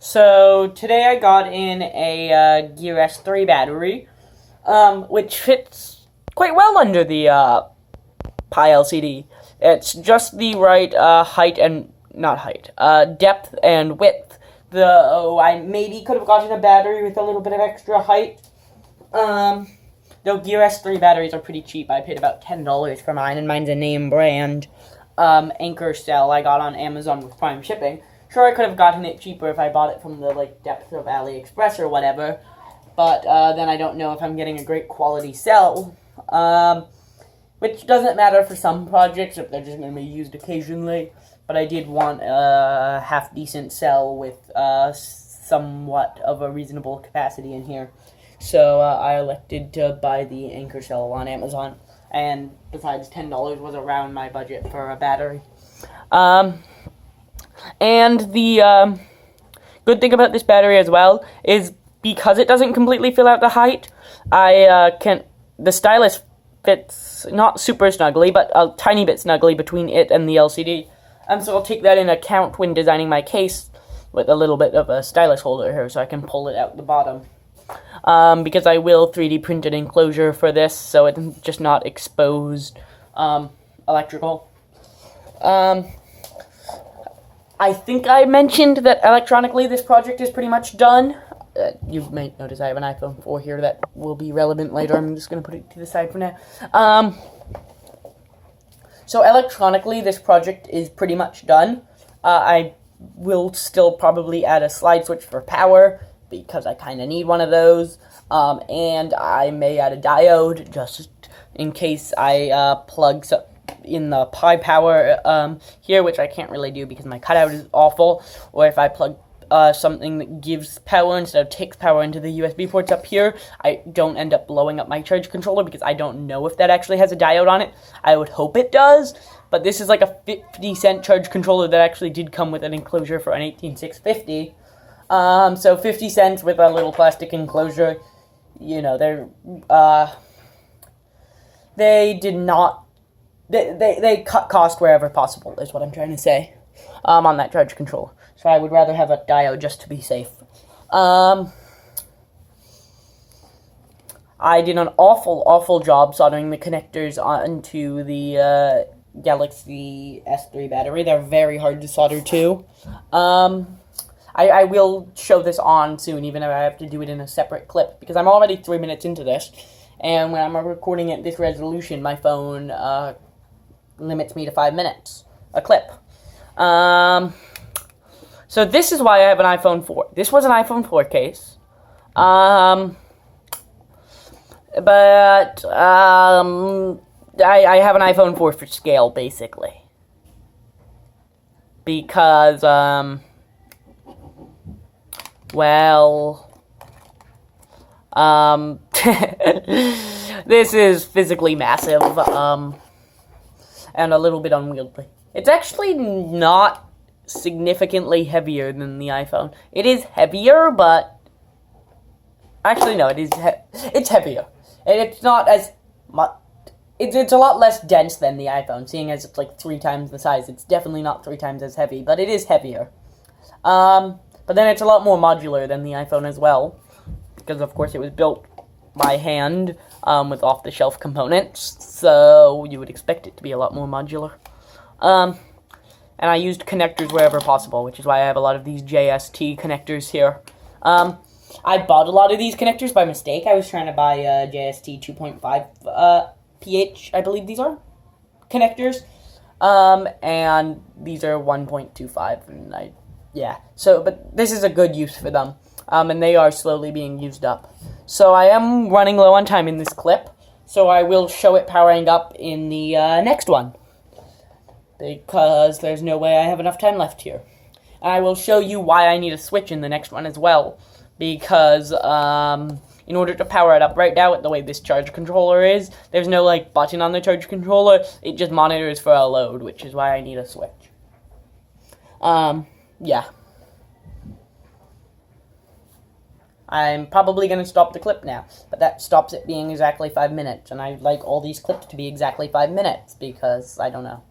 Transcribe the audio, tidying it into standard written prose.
So today I got in a Gear S3 battery, which fits quite well under the Pi LCD. It's just the right depth and width. I maybe could have gotten a battery with a little bit of extra height. Though Gear S3 batteries are pretty cheap. I paid about $10 for mine, and mine's a name brand anchor cell I got on Amazon with Prime shipping. Sure, I could have gotten it cheaper if I bought it from the depths of AliExpress or whatever, but then I don't know if I'm getting a great quality cell, which doesn't matter for some projects if they're just going to be used occasionally. But I did want a half-decent cell with somewhat of a reasonable capacity in here. So I elected to buy the anchor cell on Amazon. And besides, $10 was around my budget for a battery. And the good thing about this battery as well is because it doesn't completely fill out the height, the stylus fits not super snugly, but a tiny bit snugly between it and the LCD. So I'll take that into account when designing my case with a little bit of a stylus holder here so I can pull it out the bottom. Because I will 3D print an enclosure for this, so it's just not exposed electrical. I think I mentioned that electronically this project is pretty much done. You may notice I have an iPhone 4 here that will be relevant later. I'm just going to put it to the side for now. So electronically this project is pretty much done. I will still probably add a slide switch for power, because I kind of need one of those, and I may add a diode just in case I plug in the Pi power here, which I can't really do because my cutout is awful, or if I plug something that gives power instead of takes power into the USB ports up here, I don't end up blowing up my charge controller because I don't know if that actually has a diode on it. I would hope it does, but this is like a 50-cent charge controller that actually did come with an enclosure for an 18650. So 50 cents with a little plastic enclosure, you know, they cut cost wherever possible, is what I'm trying to say, on that charge controller. So I would rather have a diode just to be safe. I did an awful job soldering the connectors onto the, Galaxy S3 battery. They're very hard to solder too. I will show this on soon, even if I have to do it in a separate clip, because I'm already 3 minutes into this, and when I'm recording at this resolution, my phone limits me to 5 minutes a clip. So this is why I have an iPhone 4. This was an iPhone 4 case, but I have an iPhone 4 for scale, basically, because, this is physically massive, and a little bit unwieldy. It's actually not significantly heavier than the iPhone. It is heavier, but actually no, it's heavier. And it's not as much. It's a lot less dense than the iPhone, seeing as it's like 3 times the size. It's definitely not 3 times as heavy, but it is heavier. But then it's a lot more modular than the iPhone as well, because of course it was built by hand with off-the-shelf components, so you would expect it to be a lot more modular. And I used connectors wherever possible, which is why I have a lot of these JST connectors here. I bought a lot of these connectors by mistake. I was trying to buy JST 2.5 pH, I believe these are, connectors, and these are 1.25, and but this is a good use for them, and they are slowly being used up. So I am running low on time in this clip, so I will show it powering up in the next one, because there's no way I have enough time left here. And I will show you why I need a switch in the next one as well, because in order to power it up right now, with the way this charge controller is, there's no button on the charge controller, it just monitors for a load, which is why I need a switch. Yeah. I'm probably going to stop the clip now, but that stops it being exactly 5 minutes, and I like all these clips to be exactly 5 minutes, because, I don't know.